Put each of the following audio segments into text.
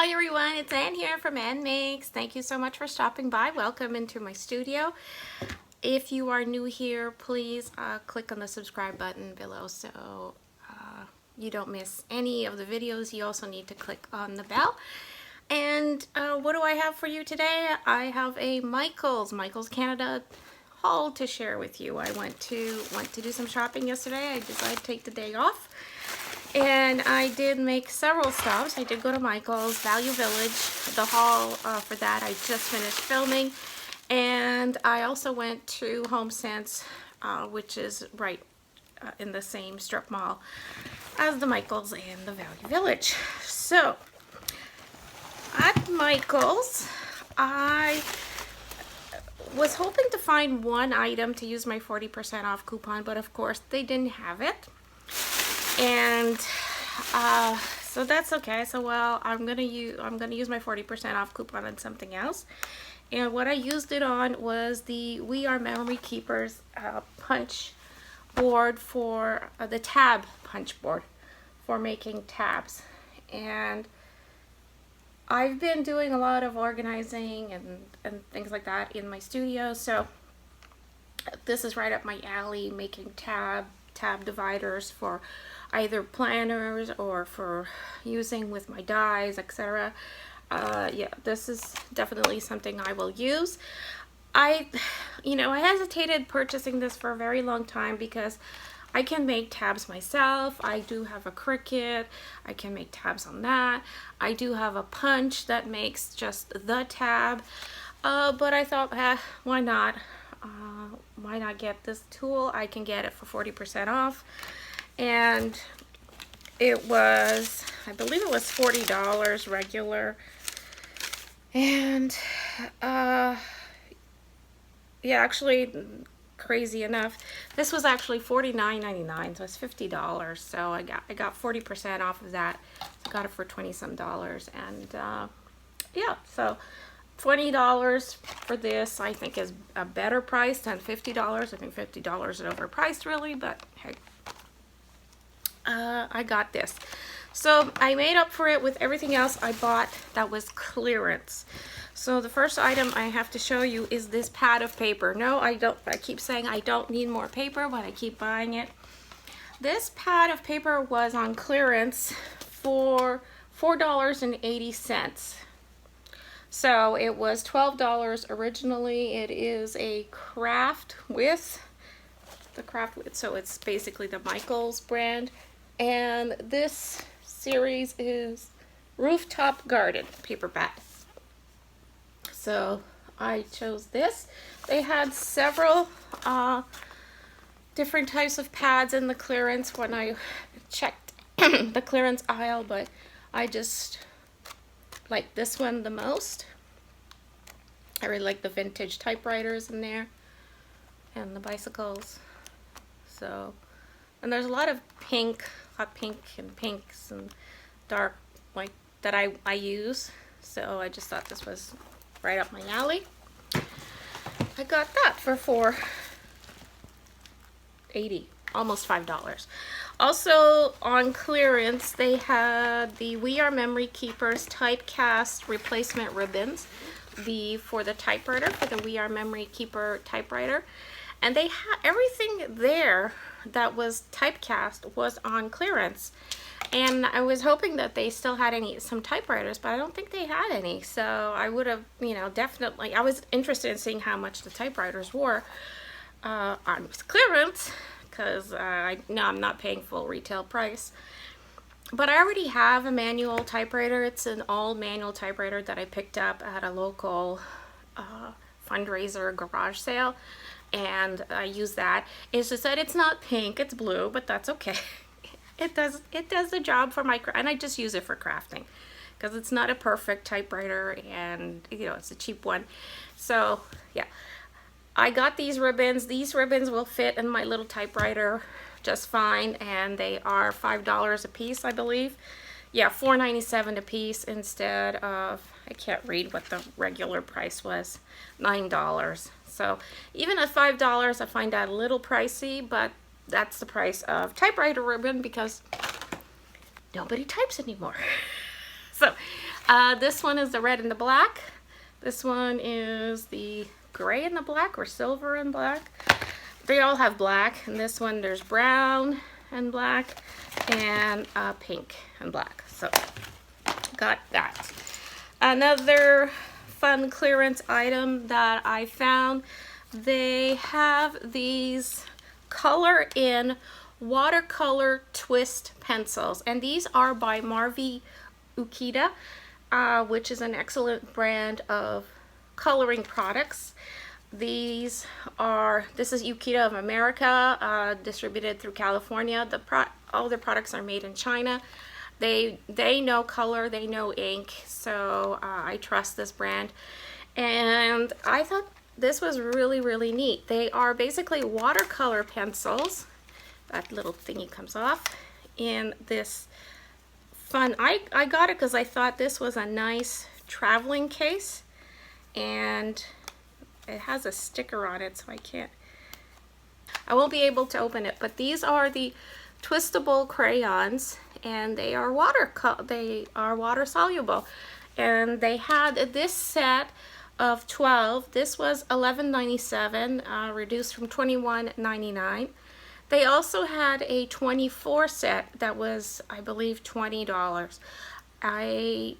Hi everyone, it's Ann here from Annmakes. Thank you so much for stopping by. Welcome into my studio. If you are new here, please click on the subscribe button below so you don't miss any of the videos. You also need to click on the bell. And what do I have for you today? I have a Michaels Canada haul to share with you. I went to do some shopping yesterday. I decided to take the day off. And I did make several stops. I did go to Michael's, Value Village, the haul for that. I just finished filming. And I also went to HomeSense, which is right in the same strip mall as the Michael's and the Value Village. So, at Michael's, I was hoping to find one item to use my 40% off coupon, but of course they didn't have it. And so that's okay. So I'm gonna use my 40% off coupon on something else. And what I used it on was the We Are Memory Keepers punch board for the tab punch board for making tabs. And I've been doing a lot of organizing and things like that in my studio, so this is right up my alley, making tab dividers for either planners or for using with my dies, etc. Yeah, this is definitely something I will use. I hesitated purchasing this for a very long time because I can make tabs myself. I do have a Cricut. I can make tabs on that. I do have a punch that makes just the tab. But I thought, why not? Why not get this tool? I can get it for 40% off. And it was, I believe it was $40 regular. And yeah, actually, crazy enough, this was actually $49.99, so it's $50. So I got 40% off of that. Got it for $20-some. And yeah, so $20 for this I think is a better price than $50. I think $50 is overpriced really, but hey, I got this. So I made up for it with everything else I bought that was clearance. So the first item I have to show you is this pad of paper. No, I don't. I keep saying I don't need more paper, but I keep buying it. This pad of paper was on clearance for $4.80. So it was $12 originally. It is a craft with so it's basically the Michaels brand. And this series is Rooftop Garden paperback. So I chose this. They had several different types of pads in the clearance when I checked the clearance aisle, but I just like this one the most. I really like the vintage typewriters in there and the bicycles. So, and there's a lot of pink, hot pink and pinks and dark like that I use. So I just thought this was right up my alley. I got that for $4.80, almost $5. Also on clearance, they had the We Are Memory Keepers typecast replacement ribbons, for the typewriter, for the We Are Memory Keeper typewriter. And they had everything there that was typecast was on clearance. And I was hoping that they still had some typewriters, but I don't think they had any. So I would have, definitely, I was interested in seeing how much the typewriters were on clearance, because I'm not paying full retail price. But I already have a manual typewriter. It's an all manual typewriter that I picked up at a local fundraiser garage sale. And I use that. It's just that it's not pink, it's blue, but that's okay. It does the job for and I just use it for crafting because it's not a perfect typewriter, and it's a cheap one. So yeah, I got these ribbons. These ribbons will fit in my little typewriter just fine, and they are $5 a piece, I believe. Yeah, $4.97 a piece instead of, I can't read what the regular price was, $9. So even at $5, I find that a little pricey, but that's the price of typewriter ribbon because nobody types anymore. So This one is the red and the black. This one is the gray and the black, or silver and black. They all have black. And this one, there's brown and black and pink and black. So got that. Another fun clearance item that I found, they have these color in watercolor twist pencils, and these are by Marvi Ukita, which is an excellent brand of coloring products. This is Ukita of America, distributed through California. All their products are made in China. They know color, they know ink, so I trust this brand. And I thought this was really, really neat. They are basically watercolor pencils. That little thingy comes off. In this fun, I got it because I thought this was a nice traveling case. And it has a sticker on it, so I won't be able to open it. But these are the twistable crayons, and they are water soluble. And they had this set of 12. This was $11.97, reduced from $21.99. They also had a 24 set that was, I believe, $20. I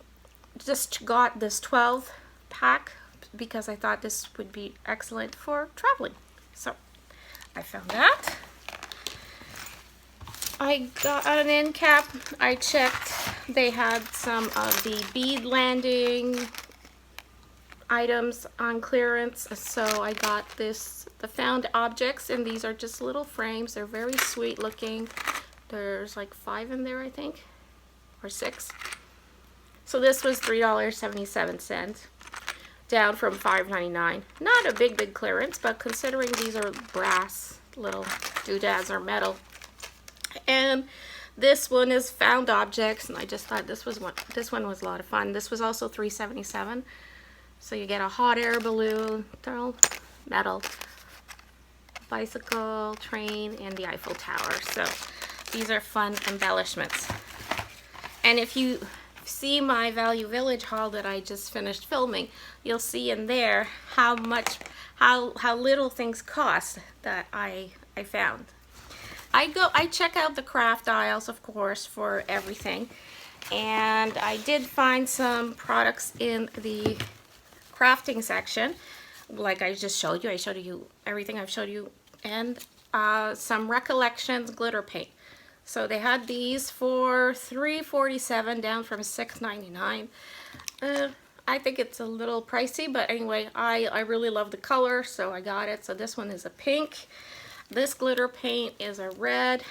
just got this 12 pack because I thought this would be excellent for traveling. So I found that. I got an end cap. I checked. They had some of the bead landing items on clearance. So I got the found objects, and these are just little frames. They're very sweet looking. There's like 5 in there, I think, or 6. So this was $3.77, down from $5.99. Not a big clearance, but considering these are brass little doodads or metal. And this one is found objects, and I just thought this one was a lot of fun. This was also $3.77. So you get a hot air balloon, metal, bicycle, train, and the Eiffel Tower. So these are fun embellishments. And if you see my Value Village haul that I just finished filming, you'll see in there how little things cost that I found. I check out the craft aisles, of course, for everything, and I did find some products in the crafting section, like I just showed you. I showed you everything I've showed you, and some Recollections glitter paint. So they had these for $3.47, down from $6.99. I think it's a little pricey, but anyway, I really love the color, so I got it. So this one is a pink. This glitter paint is a red,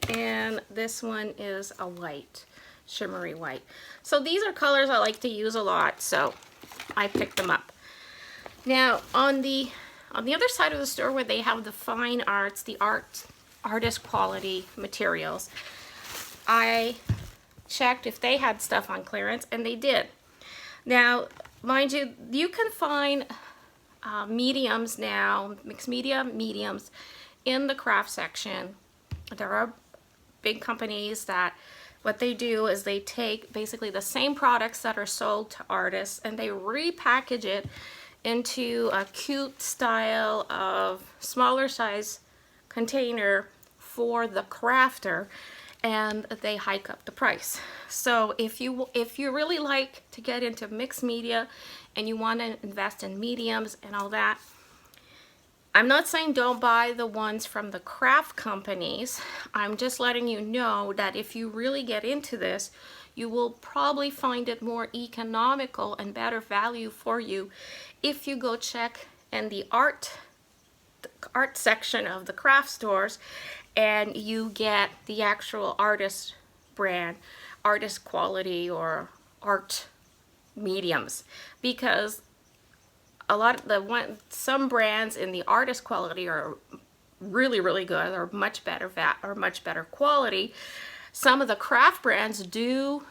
and this one is a white, shimmery white. So these are colors I like to use a lot, so I picked them up. Now on the other side of the store, where they have the fine arts, the artist quality materials, I checked if they had stuff on clearance, and they did. Now, mind you, you can find mediums now, mixed media mediums, in the craft section. There are big companies that what they do is they take basically the same products that are sold to artists, and they repackage it into a cute style of smaller size container for the crafter, and they hike up the price. So if you really like to get into mixed media and you want to invest in mediums and all that, I'm not saying don't buy the ones from the craft companies. I'm just letting you know that if you really get into this, you will probably find it more economical and better value for you if you go check in the art section of the craft stores, and you get the actual artist brand, artist quality, or art mediums. Because some brands in the artist quality are really good, or much better quality. Some of the craft brands do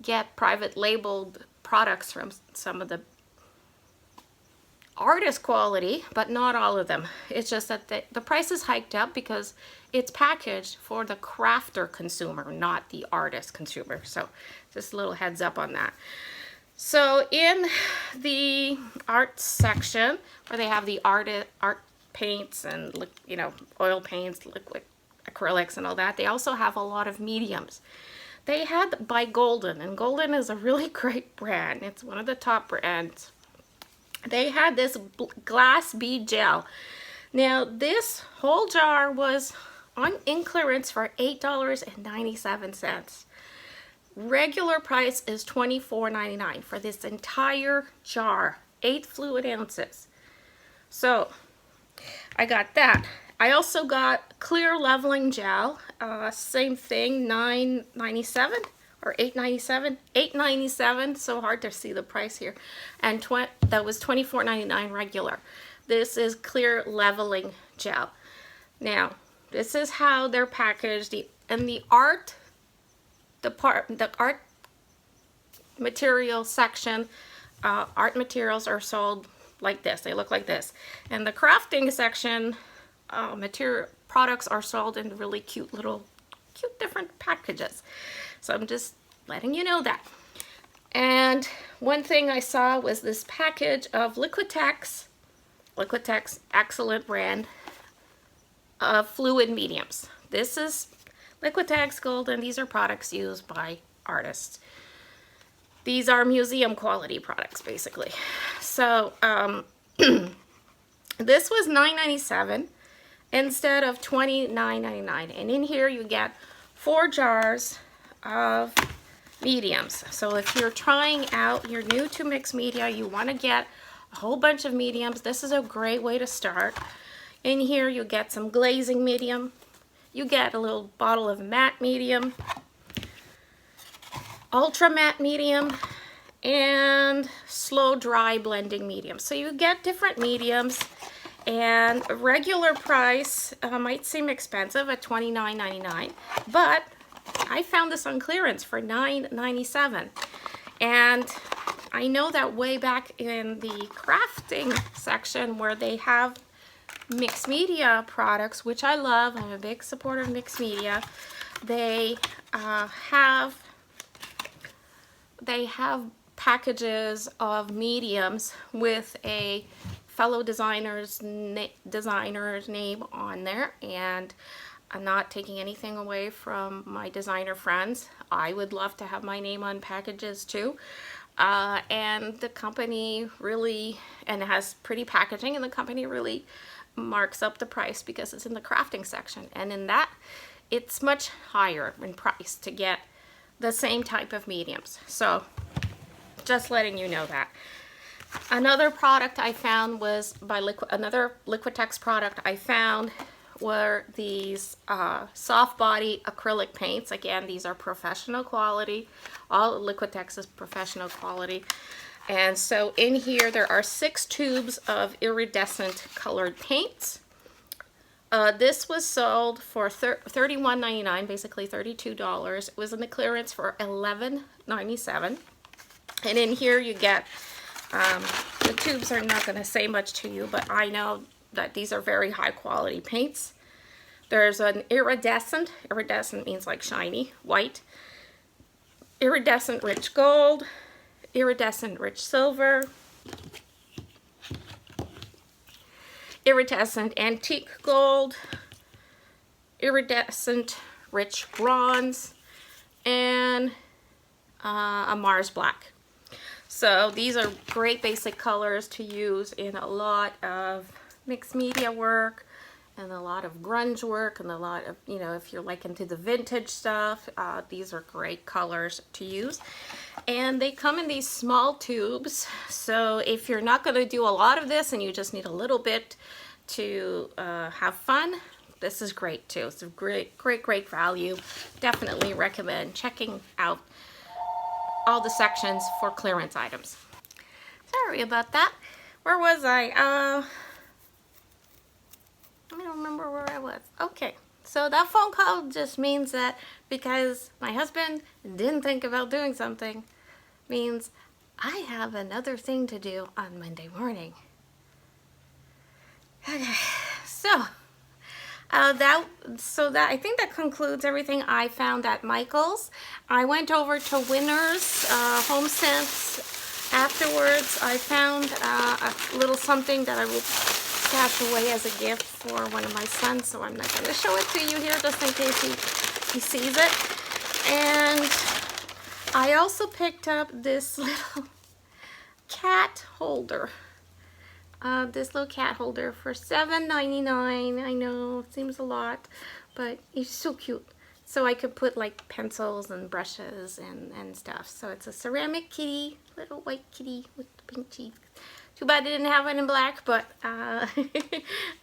get private labeled products from some of the artist quality, but not all of them. It's just that the price is hiked up because it's packaged for the crafter consumer, not the artist consumer. So just a little heads up on that. So in the art section, where they have the art paints and, you know, oil paints, liquid acrylics and all that, they also have a lot of mediums. They had by Golden, and Golden is a really great brand. It's one of the top brands. They had this glass bead gel. Now this whole jar was in clearance for $8.97. Regular price is $24.99 for this entire jar, 8 fluid ounces. So I got that. I also got clear leveling gel, same thing, $9.97 or $8.97, $8.97, so hard to see the price here, and that was $24.99 regular. This is clear leveling gel. Now, this is how they're packaged. In the art the art material section, art materials are sold like this. They look like this. And the crafting section, material products are sold in really cute different packages. So I'm just letting you know that. And one thing I saw was this package of Liquitex, excellent brand of fluid mediums. This is Liquitex Golden. These are products used by artists. These are museum quality products, basically. So this was $9.97 instead of $29.99. And in here you get 4 jars of mediums. So if you're trying out, you're new to mixed media, you want to get a whole bunch of mediums, this is a great way to start. In here you get some glazing medium, you get a little bottle of matte medium, ultra matte medium, and slow dry blending medium. So you get different mediums, and regular price might seem expensive at $29.99, but I found this on clearance for $9.97. And I know that way back in the crafting section where they have mixed media products, which I love, I'm a big supporter of mixed media, they have packages of mediums with a fellow designer's name on there. And I'm not taking anything away from my designer friends. I would love to have my name on packages too. And the company really, and it has pretty packaging, and the company really marks up the price because it's in the crafting section. And in that, it's much higher in price to get the same type of mediums. So just letting you know that. Another product I found was by another Liquitex product I found were these soft body acrylic paints. Again, these are professional quality. All Liquitex is professional quality. And so in here there are 6 tubes of iridescent colored paints. This was sold for $31.99, basically $32. It was in the clearance for $11.97. And in here you get, the tubes are not going to say much to you, but I know that these are very high quality paints. There's an iridescent means like shiny, white, iridescent rich gold, iridescent rich silver, iridescent antique gold, iridescent rich bronze, and a Mars black. So these are great basic colors to use in a lot of mixed media work and a lot of grunge work and a lot of, you know, if you're like into the vintage stuff, these are great colors to use. And they come in these small tubes, so if you're not going to do a lot of this and you just need a little bit to have fun, this is great too. It's a great value. Definitely recommend checking out all the sections for clearance items. Sorry about that. Where was I? I don't remember where I was. Okay, so that phone call just means that because my husband didn't think about doing something, means I have another thing to do on Monday morning. Okay, so I think that concludes everything I found at Michael's. I went over to Winners HomeSense afterwards. I found a little something that I will stash away as a gift for one of my sons, so I'm not going to show it to you here just in case he sees it. And I also picked up this little cat holder. This little cat holder for $7.99. I know it seems a lot, but it's so cute. So I could put like pencils and brushes and stuff. So it's a ceramic kitty, little white kitty with pink cheeks. Too bad I didn't have it in black, but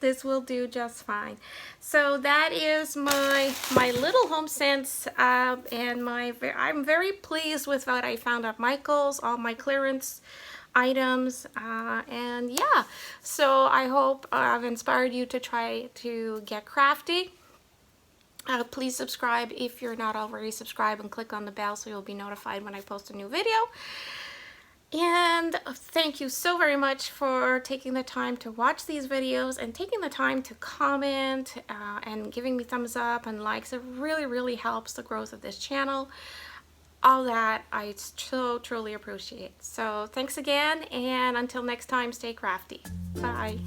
this will do just fine. So that is my little HomeSense, and I'm very pleased with what I found at Michael's, all my clearance items, and yeah, so I hope I've inspired you to try to get crafty. Please subscribe if you're not already subscribed, and click on the bell so you'll be notified when I post a new video. And thank you so very much for taking the time to watch these videos and taking the time to comment and giving me thumbs up and likes. It really helps the growth of this channel. All that I so truly appreciate. So thanks again, and until next time, stay crafty. Bye.